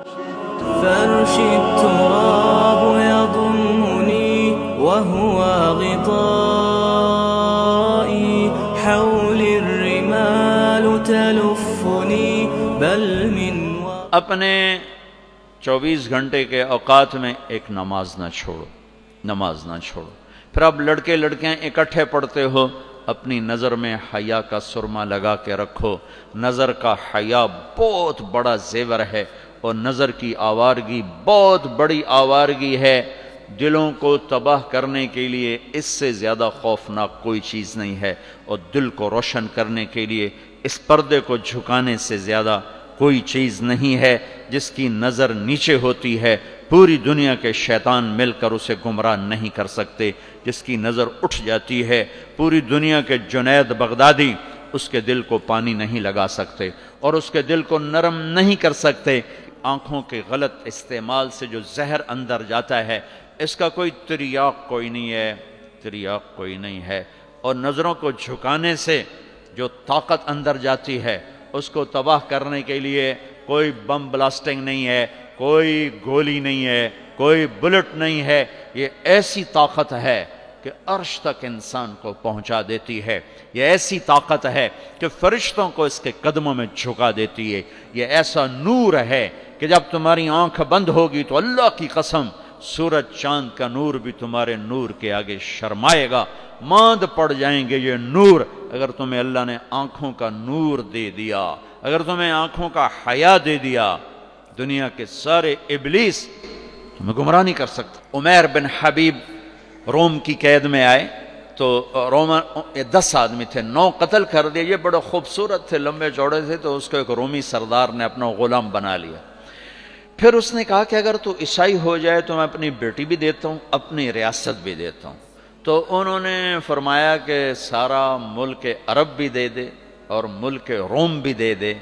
فرش التراب يضمني وهو غطائي حولي الرمال تلفني بل من اپنے 24 گھنٹے کے اوقات میں ایک نماز نہ چھوڑو، نماز نہ چھوڑو۔ پھر اب لڑکے لڑکیاں اکٹھے پڑھتے ہو، اپنی نظر میں حیا کا سرما لگا کے رکھو۔ نظر کا حیا بہت بڑا زیور ہے، اور نظر کی آوارگی بہت بڑی آوارگی ہے۔ دلوں کو تباہ کرنے کے لیے اس سے زیادہ خوفناک کوئی چیز نہیں ہے، اور دل کو روشن کرنے کے لیے اس پردے کو جھکانے سے زیادہ کوئی چیز نہیں ہے۔ جس کی نظر نیچے ہوتی ہے پوری دنیا کے شیطان مل کر اسے گمراہ نہیں کر سکتے۔ جس کی نظر اٹھ جاتی ہے پوری دنیا کے جنید بغدادی اس کے دل کو پانی نہیں لگا سکتے، اور اس کے دل کو نرم نہیں کر سکتے۔ آنکھوں کے غلط استعمال سے جو زہر اندر جاتا ہے اس کا کوئی تریاق کوئی نہیں ہے، تریاق کوئی نہیں ہے۔ اور نظروں کو جھکانے سے جو طاقت اندر جاتی ہے اس کو تباہ کرنے کے لیے کوئی بم بلاسٹنگ نہیں ہے، کوئی گولی نہیں ہے، کوئی بلٹ نہیں ہے۔ یہ ایسی طاقت ہے کہ عرش تک انسان کو پہنچا دیتی ہے۔ یہ ایسی طاقت ہے کہ فرشتوں کو اس کے قدموں میں جھکا دیتی ہے۔ یہ ایسا نور ہے کہ جب تمہاری آنکھ بند ہوگی تو اللہ کی قسم سورج چاند کا نور بھی تمہارے نور کے آگے شرمائے گا، ماند پڑ جائیں گے یہ نور۔ اگر تمہیں اللہ نے آنکھوں کا نور دے دیا، اگر تمہیں آنکھوں کا حیا دے دیا، دنیا کے سارے ابلیس تمہیں گمراہ نہیں کر سکتا۔ عمیر بن حبیب روم کی قید میں آئے تو 10 آدمی تھے، 9 قتل کر دیے۔ یہ بڑے خوبصورت تھے، لمبے چوڑے تھے، تو اس کو ایک رومی سردار نے اپنا غلام بنا لیا۔ پھر اس نے کہا کہ اگر تو عیسائی ہو جائے تو میں اپنی بیٹی بھی دیتا ہوں، اپنی ریاست بھی دیتا ہوں۔ تو انہوں نے فرمایا کہ سارا ملک عرب بھی دے دے اور ملک روم بھی دے دے،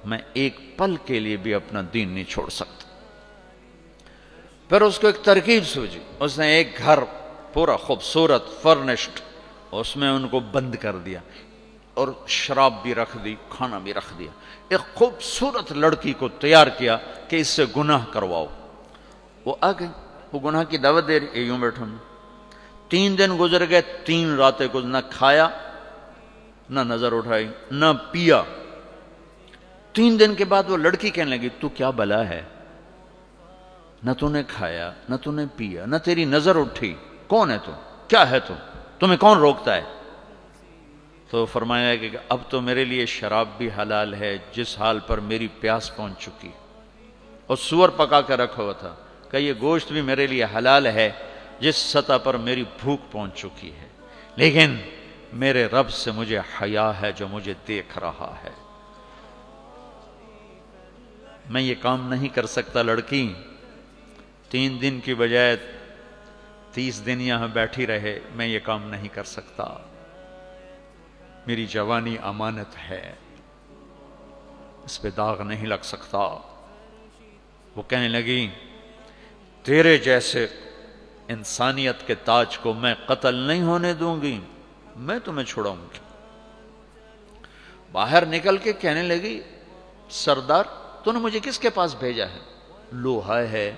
میں ایک پل کے لیے بھی اپنا دین نہیں چھوڑ سکتا۔ پھر اس کو ایک ترکیب سوچی، اس نے ایک گھر پورا خوبصورت فرنشڈ اس میں ان کو بند کر دیا، اور شراب بھی رکھ دی، کھانا بھی رکھ دیا۔ ایک خوبصورت لڑکی کو تیار کیا کہ اس سے گناہ کرواؤ۔ وہ آ گئی، وہ گناہ کی دعوت دے رہی، یوں بیٹھا ہوں۔ 3 دن گزر گئے، 3 راتیں کچھ نہ کھایا، نہ نظر اٹھائی، نہ پیا۔ 3 دن کے بعد وہ لڑکی کہنے لگی تو کیا بلا ہے، نہ تو نے کھایا نہ تو نے پیا نہ تیری نظر اٹھی، کون ہے تو، کیا ہے تو، تمہیں کون روکتا ہے؟ تو فرمایا کہ اب تو میرے لیے شراب بھی حلال ہے جس حال پر میری پیاس پہنچ چکی، اور سور پکا کے رکھا ہوا تھا کہ یہ گوشت بھی میرے لیے حلال ہے جس سطح پر میری بھوک پہنچ چکی ہے، لیکن میرے رب سے مجھے حیا ہے جو مجھے دیکھ رہا ہے۔ میں یہ کام نہیں کر سکتا لڑکی، 3 دن کی بجائے 30 دن یہاں بیٹھی رہے، میں یہ کام نہیں کر سکتا، میری جوانی امانت ہے، اس پہ داغ نہیں لگ سکتا۔ وہ کہنے لگی تیرے جیسے انسانیت کے تاج کو میں قتل نہیں ہونے دوں گی، میں تمہیں چھڑاؤں گی۔ باہر نکل کے کہنے لگی سردار تو نے مجھے کس کے پاس بھیجا ہے؟ لوہا ہے،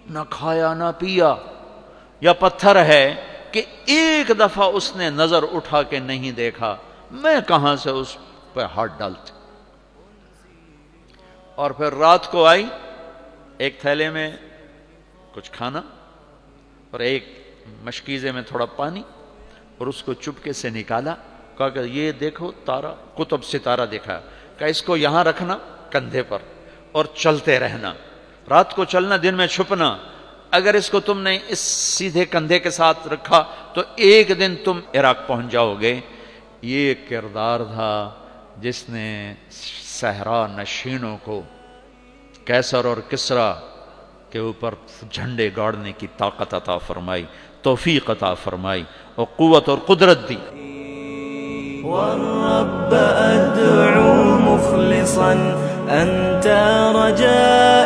نہ کھایا نہ پیا، یا پتھر ہے کہ ایک دفعہ اس نے نظر اٹھا کے نہیں دیکھا، میں کہاں سے اس پہ ہاتھ ڈالتی؟ اور پھر رات کو آئی، ایک تھیلے میں کچھ کھانا اور ایک مشکیزے میں تھوڑا پانی، اور اس کو چپکے سے نکالا، کہا کہ یہ دیکھو تارا، قطب ستارہ دیکھا، کہ اس کو یہاں رکھنا کندھے پر اور چلتے رہنا، رات کو چلنا دن میں چھپنا، اگر اس کو تم نے اس سیدھے کندھے کے ساتھ رکھا تو ایک دن تم عراق پہنچ جاؤ گے۔ یہ کردار تھا جس نے صحرا نشینوں کو قیصر اور کسرا کے اوپر جھنڈے گاڑنے کی طاقت عطا فرمائی، توفیق عطا فرمائی اور قوت اور قدرت دی۔ والرب أدعو مخلصا أنت رجاء